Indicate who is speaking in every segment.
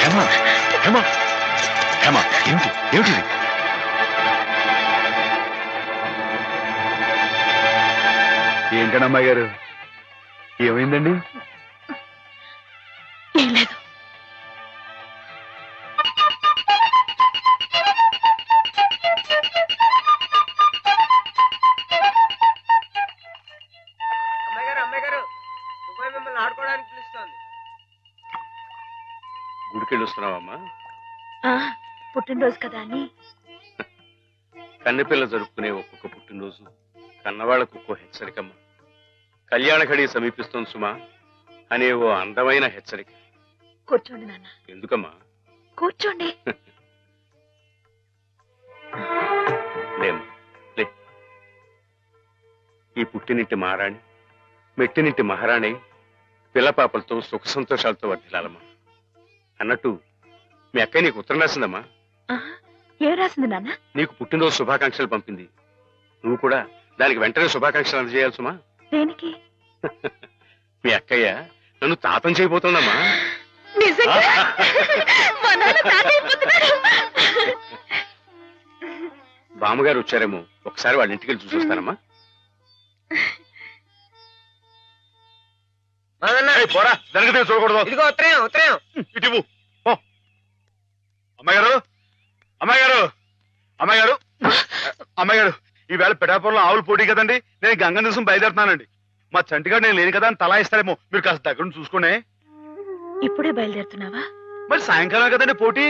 Speaker 1: హేమా హేమా హేమా ఏమిటి ఏమిటి ఏంటండి అమ్మాయి గారు ఏమైందండి
Speaker 2: ఏం లేదు
Speaker 3: ఆడుకోవడానికి పిలుస్తోంది
Speaker 4: గుడికెళ్ళి వస్తున్నావమ్మా
Speaker 2: పుట్టినరోజు కదా అని
Speaker 4: కన్నెపిల్ల జరుపుకునే ఒక్కొక్క పుట్టినరోజు కన్నవాళ్లకు ఒక్కో హెచ్చరికమ్మ కళ్యాణ ఘడి సమీపిస్తోంది సుమా అనే ఓ అందమైన హెచ్చరిక
Speaker 2: కూర్చోండి నాన్న
Speaker 4: ఎందుకమ్మా
Speaker 2: కూర్చోండి
Speaker 4: లేమ్మా లే ఈ పుట్టినింటి మహారాణి మెట్టినింటి మహారాణి పిల్లపాపలతో సుఖ సంతోషాలతో వర్ధిల్లాలమ్మా అన్నట్టు మీ అక్కయ్య నీకు ఉత్తరం రాసిందమ్మా
Speaker 2: ఏం రాసింది నాన్న
Speaker 4: నీకు పుట్టినరోజు శుభాకాంక్షలు పంపింది నువ్వు కూడా దానికి వెంటనే శుభాకాంక్షలు అందజేయాలి సుమా
Speaker 2: దేనికి
Speaker 4: మీ అక్కయ్య నన్ను తాతం చేయబోతోందమ్మా బామ్మగారు వచ్చారేమో ఒకసారి వాళ్ళ ఇంటికి వెళ్ళి చూసొస్తానమ్మా పోరా జరగదే చూడకూడదు
Speaker 3: ఇదిగో ఉత్తరం ఉత్తరం
Speaker 1: ఇటు అమ్మాయి గారు అమ్మాయి గారు అమ్మాయి గారు అమ్మాయి గారు ఈవేళ పిఠాపురంలో ఆవులు పోటీ కదండి నేను గంగ నివసం బయలుదేరుతున్నానండి మా చంటిగాడు నేను లేని కదా అని తలా ఇస్తారేమో మీరు కాస్త దగ్గర నుంచి చూసుకోండి
Speaker 2: ఇప్పుడే బయలుదేరుతున్నావా
Speaker 1: మరి సాయంకాలం కదండి పోటీ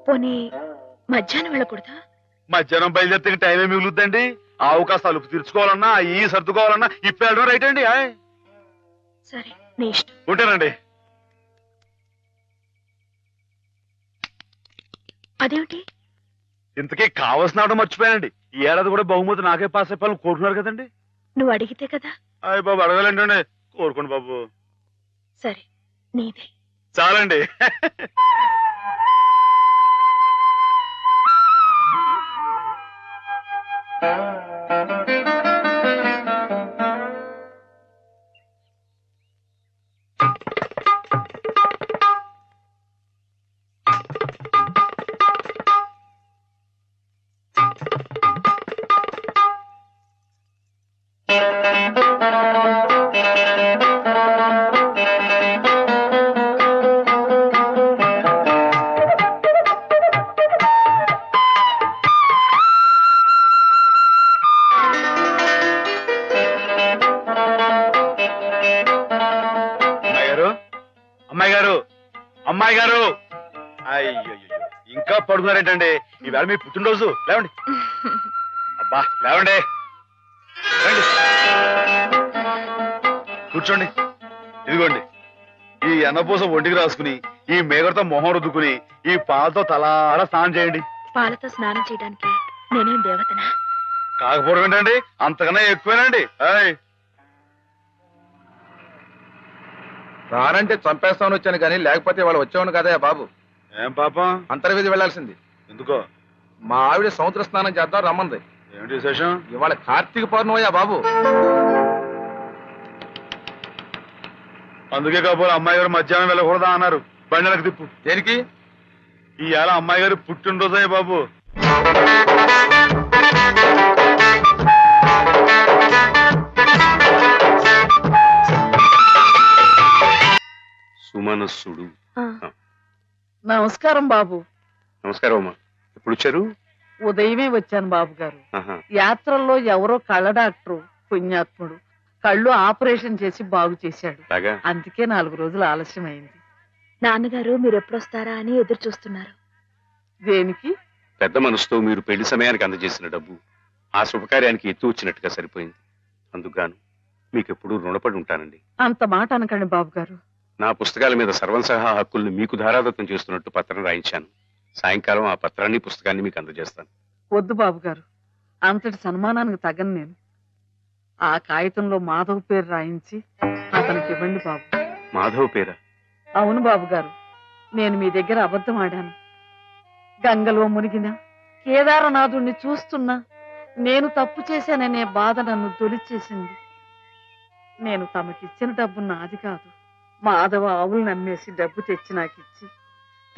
Speaker 2: పోనీ మధ్యాహ్నం వెళ్ళకూడదా
Speaker 1: మధ్యాహ్నం బయలుదేరితే టైం ఏమి మిగులుద్దండి ఆవు కాస్త అలుపు తీర్చుకోవాలన్నా ఈ సర్దుకోవాలన్నా ఇప్పుడు వెళ్ళడం రైట్ అండి
Speaker 2: సరే నీ ఇష్టం
Speaker 1: ఉంటానండి
Speaker 2: అదేమిటి
Speaker 1: ఇంతకీ కావాల్సిన మర్చిపోయానండి ఈ ఏడాది కూడా బహుమతి నాకే పాస్ అయిపోవాలని కోరుకున్నారు కదండి
Speaker 2: నువ్వు అడిగితే కదా
Speaker 1: అయ్య బాబు అడగాలండి కోరుకోండి బాబు
Speaker 2: సరే నీదే
Speaker 1: చాలండి అమ్మాయి గారు అయ్యో ఇంకా పడుకున్నారేంటండి ఈవేళ మీ పుట్టినరోజు లేవండి అబ్బా లేవండి కూర్చోండి ఇదిగోండి ఈ ఎన్నపూస ఒంటికి రాసుకుని ఈ మేగడతో మొహం రుద్దుకుని ఈ పాలతో తలారా స్నానం చేయండి
Speaker 2: పాలతో స్నానం చేయడానికి నేనేం దేవతనా
Speaker 1: కాకపోవడం ఏంటండి అంతకన్నా ఎక్కువేనండి
Speaker 5: రానంటే చంపేస్తామని వచ్చాను కానీ లేకపోతే వాళ్ళు వచ్చేవాడు కదా బాబు
Speaker 1: ఏం పాపం
Speaker 5: అంతర్వేది వెళ్లాల్సింది
Speaker 1: ఎందుకో
Speaker 5: మా ఆవిడ సముద్ర స్నానం చేద్దాం రమ్మంది
Speaker 1: ఏమిటి విశేషం
Speaker 5: ఇవాళ కార్తీక పౌర్ణమయ్యా బాబు
Speaker 1: అందుకే కాబోలు అమ్మాయి గారు మధ్యాహ్నం వెళ్ళకూడదా అన్నారు బండలకు తిప్పు
Speaker 5: దేనికి
Speaker 1: ఇవాళ అమ్మాయి గారు పుట్టినరోజే బాబు
Speaker 4: సుమనస్సుడు
Speaker 6: నమస్కారం బాబు
Speaker 4: నమస్కారం అమ్మా ఎప్పుడు వచ్చారు
Speaker 6: ఉదయమే వచ్చాను బాబు గారు యాత్రల్లో ఎవరో కళ్ళ డాక్టరు పుణ్యాత్ముడు కళ్ళు ఆపరేషన్ చేసి బాగు చేశాడు అందుకే 4 రోజులు ఆలస్యం అయింది
Speaker 2: నాన్నగారు మీరు ఎప్పుడొస్తారా అని ఎదురు చూస్తున్నారు
Speaker 6: దేనికి
Speaker 4: పెద్ద మనసుతో మీరు పెళ్లి సమయానికి అందజేసిన డబ్బు ఆ శుభకార్యానికి ఎత్తు వచ్చినట్టుగా సరిపోయింది అందుకుగాను మీకు ఎప్పుడు రుణపడి ఉంటానండి
Speaker 6: అంత మాట అనకండి బాబు గారు
Speaker 4: నా పుస్తకాల మీద సర్వసహా హక్కుల్ని మీకు ధారాదత్తం చేస్తున్నట్టు పత్రం రాయించాను సాయంకాలం ఆ పత్రాన్ని పుస్తకాన్ని మీకు అందజేస్తాను
Speaker 6: వద్దు బాబు గారు అంతటి సన్మానానికి తగ్గను నేను ఆ కాగితంలో మాధవ్ పేరు రాయించి అతనికి ఇవ్వండి బాబు
Speaker 4: మాధవ్ పేరా
Speaker 6: అవును బాబు గారు నేను మీ దగ్గర అబద్ధం ఆడాను గంగలో మునిగిన కేదారనాథుణ్ణి చూస్తున్నా నేను తప్పు చేశాననే బాధ నన్ను తొలిచేసింది నేను తమకిచ్చిన డబ్బు నాది కాదు మాధవ ఆవులు నమ్మేసి డబ్బు తెచ్చి నాకు ఇచ్చి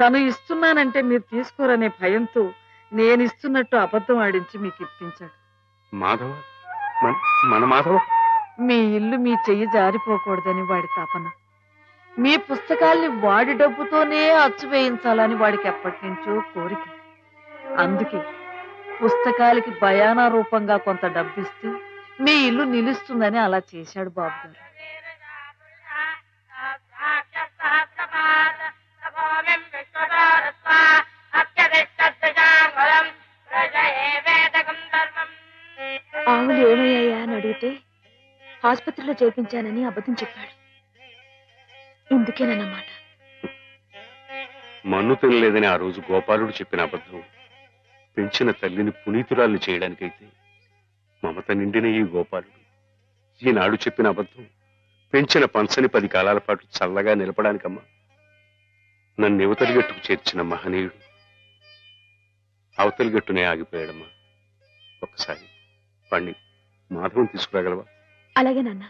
Speaker 6: తను ఇస్తున్నానంటే మీరు తీసుకోరనే భయంతో నేను ఇస్తున్నట్టు అబద్ధం ఆడించి మీకు ఇప్పించాడు.
Speaker 4: మాధవ మన మాధవ
Speaker 6: మీ ఇల్లు మీ చెయ్యి జారిపోకూడదని వాడి తపన. మీ పుస్తకాల్ని వాడి డబ్బుతోనే అచ్చు వేయించాలని వాడికి ఎప్పటి నుంచో కోరిక. అందుకే పుస్తకాలకి బయానా రూపంగా కొంత డబ్బిస్తే మీ ఇల్లు నిలుస్తుందని అలా చేశాడు బాబు గారు.
Speaker 2: ఆవులు ఏమయ్యాయా అని అడిగితే ఆసుపత్రిలో చేర్పించానని అబద్ధం చెప్పాడు. ఇందుకేనన్నమాట.
Speaker 4: మన్ను తినలేదని ఆ రోజు గోపాలుడు చెప్పిన అబద్ధం పెంచిన తల్లిని పునీతురాల్ని చేయడానికైతే మమత నిండిన ఈ గోపాలుడు ఈనాడు చెప్పిన అబద్ధం పెంచిన పంచని 10 కాలాల పాటు చల్లగా నిలపడానికమ్మా. నన్ను యువతలి గట్టుకు చేర్చిన మహనీయుడు అవతలి గట్టునే ఆగిపోయాడమ్మా. ఒక్కసారి పండి మాధవం తీసుకురాగలవా?
Speaker 2: అలాగే నాన్న.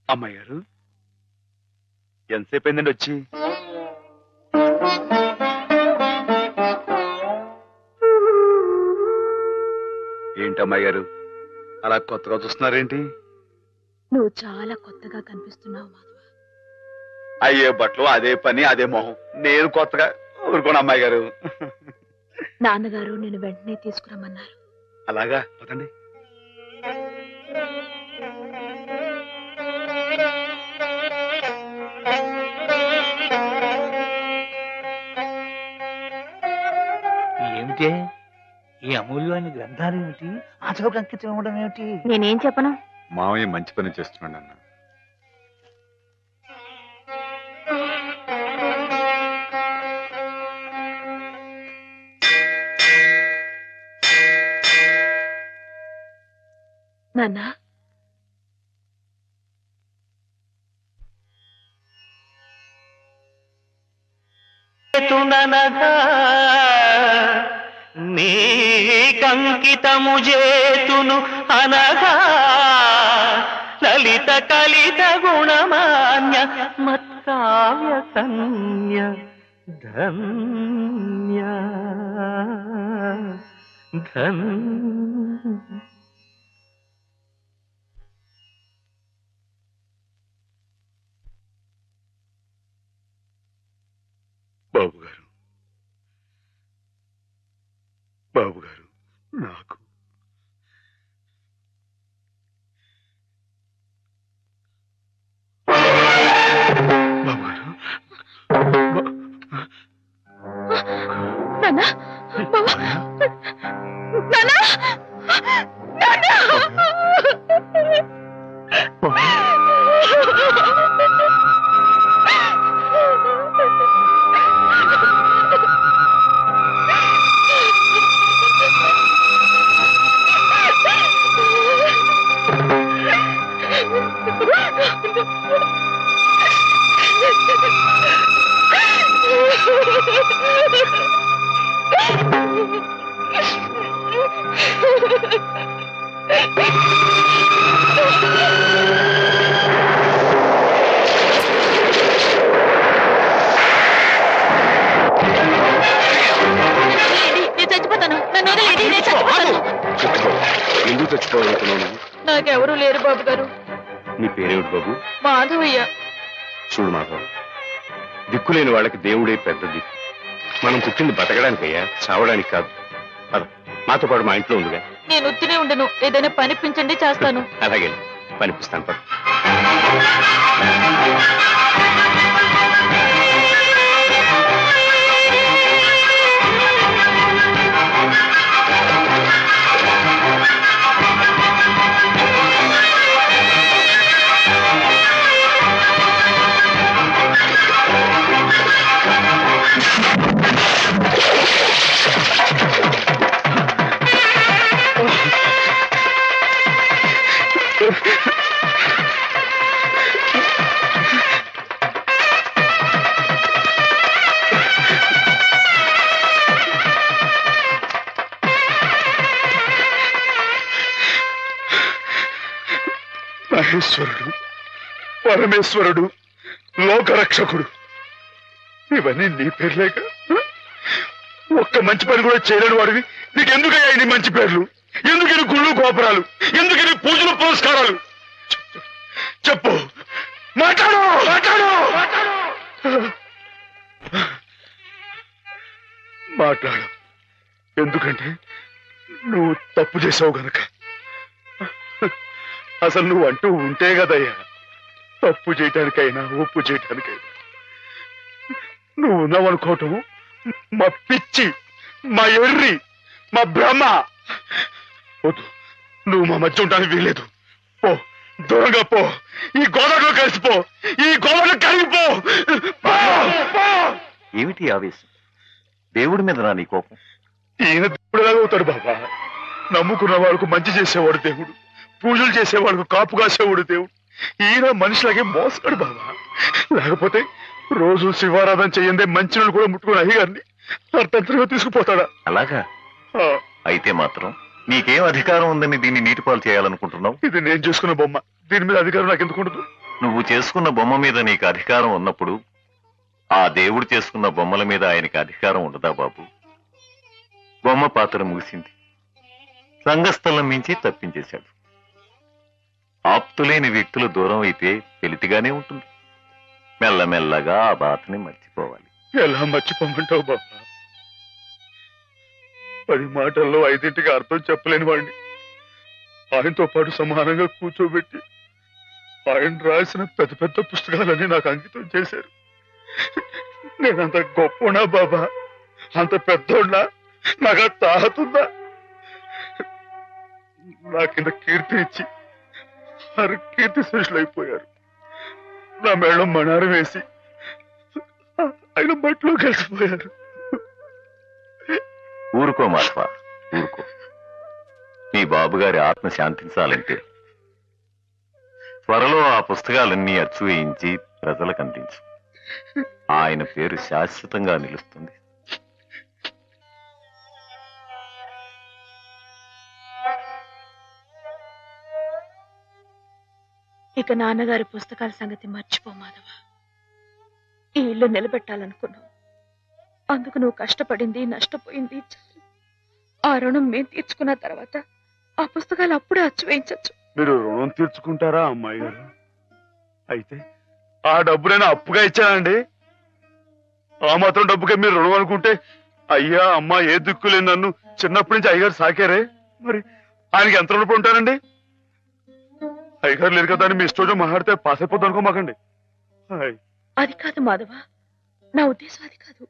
Speaker 1: అమ్మాయి గారు ఎంతసేపు అయిందండి వచ్చి? ఏంటి అమ్మాయి గారు అలా కొత్తగా చూస్తున్నారేంటి?
Speaker 2: నువ్వు చాలా కొత్తగా కనిపిస్తున్నావు మాధవ.
Speaker 1: అయ్యే బట్టలు అదే పని అదే మొహం. నేను కొత్తగా ఊరుకోను అమ్మాయి గారు.
Speaker 2: నాన్నగారు నేను వెంటనే తీసుకురమ్మన్నారు.
Speaker 1: అలాగా పదండి.
Speaker 7: ఏమిటే ఈ అమూల్యమైన గ్రంథాలు ఏమిటి? ఆచకు అంకితం ఇవ్వడం ఏమిటి?
Speaker 2: నేనేం చెప్పను.
Speaker 1: మామయ్య మంచి పని చేస్తున్నాడు అన్న.
Speaker 2: నాన్న
Speaker 7: తుననగా నీకంకితము చేతును అనగా లలిత కలిత గుణమాన్య మత్కావ్య కన్య ధన్య ధన్య.
Speaker 1: బాబు గారు బాబు గారు నాకు బాబు గారు
Speaker 2: నాన్న బాబా నాన్న
Speaker 4: ఎందుకు చచ్చిపోవాలనుకున్నావు?
Speaker 2: నాకెవరూ లేరు బాబు గారు.
Speaker 4: నీ పేరేమిటి బాబు?
Speaker 2: మాధవయ్య.
Speaker 4: చూడు మాధవ్, దిక్కులేని వాళ్ళకి దేవుడే పెద్ద దిక్కు. మనం పుట్టింది బతకడానికయ్యా, చావడానికి కాదు. పద, మాతో పాటు మా ఇంట్లో ఉందిగా.
Speaker 2: నేను ఉత్తినే ఉండను. ఏదైనా పనిపించండి, చేస్తాను.
Speaker 4: అలాగే పనిపిస్తాను. పద.
Speaker 1: మహేశ్వరుడు, పరమేశ్వరుడు, లోకరక్షకుడు, ఇవన్నీ నీ పేర్లేక? ఒక్క మంచి పని కూడా చేయలేని వాడివి నీకెందుకయ్యా ఇన్ని మంచి పేర్లు? ఎందుకని గుళ్ళు గోపురాలు? ఎందుకని పూజలు పురస్కారాలు? చెప్పు, మాట్లాడు మాట్లాడు మాట్లాడు. ఎందుకంటే నువ్వు తప్పు చేసావు గనక. అసలు నువ్వు అంటూ ఉంటే కదయ్యా తప్పు చేయటానికైనా ఒప్పు చేయటానికైనా. నువ్వు ఉన్నావనుకోవటం మా పిచ్చి, మా ఎర్రి, మా భ్రమ. వద్దు, నువ్వు మా మధ్య ఉండడానికి వీల్లేదు. పో, దూరంగా పో. ఈ గోదావరిలో కలిసిపో, ఈ గోదావరిలో కలిగిపో.
Speaker 8: ఏమిటి ఆవేశం? దేవుడి మీద నా నీ కోపం?
Speaker 1: ఈయన దేవుడు ఎలాగవుతాడు బాబా? నమ్ముకున్న వాళ్ళకు మంచి చేసేవాడు దేవుడు, పూజలు చేసేవాళ్ళకు కాపు కాసేవాడు దేవుడు. ఈయన మనిషిలాగే మోసాడు బాబా. లేకపోతే రోజు శివారాధన చెయ్యందే మంచినీళ్ళు కూడా ముట్టుకుని అయ్యగారిని అర్థంతరంగా తీసుకుపోతాడా?
Speaker 8: అలాగా? అయితే మాత్రం నీకేం అధికారం ఉందని దీన్ని నీటిపాలు చేయాలనుకుంటున్నావు?
Speaker 1: ఇది నేను చేసుకున్న బొమ్మ, దీని మీద అధికారం నాకు ఎందుకు ఉండదు?
Speaker 8: నువ్వు చేసుకున్న బొమ్మ మీద నీకు అధికారం ఉన్నప్పుడు ఆ దేవుడు చేసుకున్న బొమ్మల మీద ఆయనకి అధికారం ఉండదా బాబు? బొమ్మ పాత్ర ముగిసింది, రంగస్థలం మించి తప్పించేశాడు. ఆప్తులేని వ్యక్తులు దూరం అయితే వెలితిగానే ఉంటుంది. మెల్లమెల్లగా ఆ బాధని మర్చిపోవాలి.
Speaker 1: ఎలా మర్చిపోమంటావు బాబా? 10 మాటల్లో 5ంటికి అర్థం చెప్పలేని వాడిని ఆయనతో పాటు సమానంగా కూర్చోబెట్టి ఆయన రాసిన పెద్ద పెద్ద పుస్తకాలన్నీ నాకు అంకితం చేశారు. నేనంత గొప్పనా బాబా? అంత పెద్దోడ్నా? నాకు తాహతుందా? నా కింద కీర్తినిచ్చి వారు కీర్తి శేషులైపోయారు. నా మేడం మణారం వేసి ఆయన బట్టలో కలిసిపోయారు.
Speaker 8: ఊరుకో మాధవ, ఊరుకో. నీ బాబుగారి ఆత్మ శాంతించాలంటే త్వరలో ఆ పుస్తకాలన్నీ అచ్చు వేయించి ప్రజలకు అందించు. ఆయన పేరు శాశ్వతంగా నిలుస్తుంది.
Speaker 2: ఇక నాన్నగారి పుస్తకాల సంగతి మర్చిపో మాధవ. ఈ ఇల్లు నిలబెట్టాలనుకున్నావు, అందుకు నువ్వు కష్టపడింది నష్టపోయింది చాలు. ఆ రుణం మేం తీర్చుకున్న తర్వాత ఆ పుస్తకాలు అప్పుడే అచ్చు వేయించచ్చు.
Speaker 1: మీరు రుణం తీర్చుకుంటారా అమ్మాయి గారు? అయితే ఆ డబ్బునైనా అప్పుగా ఇచ్చానండి. ఆ మాత్రం డబ్బుకే మీరు రుణం అనుకుంటే అయ్యా అమ్మా ఏ దిక్కులేని నన్ను చిన్నప్పటి నుంచి అయ్యగారు సాకారే, మరి ఆయనకి ఎంత రుణపడి ఉంటానండి? అయ్యగారు లేరు కదా అని మీ ఇష్టం మాట్లాడితే పాస్ అయిపోద్ది అనుకోమాకండి.
Speaker 2: అది కాదు మాధవ, నా ఉద్దేశం అది కాదు.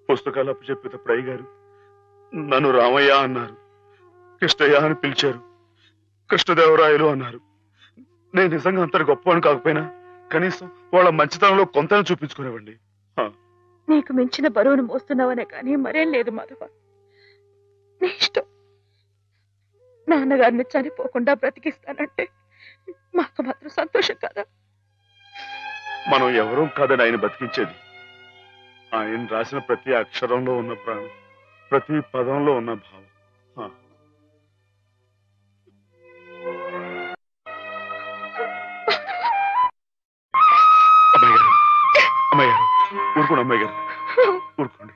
Speaker 1: పుస్తకాలు అప్పు చెప్పేటప్పుడు అయ్యగారు నన్ను రామయ్య అన్నారు, కృష్ణయ్య అని పిలిచారు, కృష్ణదేవరాయలు అన్నారు. నేను నిజంగా అంత గొప్ప అని కాకపోయినా కనీసం వాళ్ళ మంచితనంలో కొంత చూపించుకునేవండి.
Speaker 2: నీకు మించిన బరువును మోస్తున్నావనే కానీ మరేం లేదు మాధవ. నీ ఇష్టం. నాన్నగారిని చనిపోకుండా బ్రతికిస్తానంటే మాకు మాత్రం సంతోషం కదా?
Speaker 1: మనం ఎవరూ కాదని ఆయన బతికించేది. ఆయన రాసిన ప్రతి అక్షరంలో ఉన్న ప్రాణం, ప్రతి పదంలో ఉన్న భావం. అమ్మాయి గారు, అమ్మాయి గారు ఊరుకోండి, అమ్మాయి గారు ఊరుకోండి.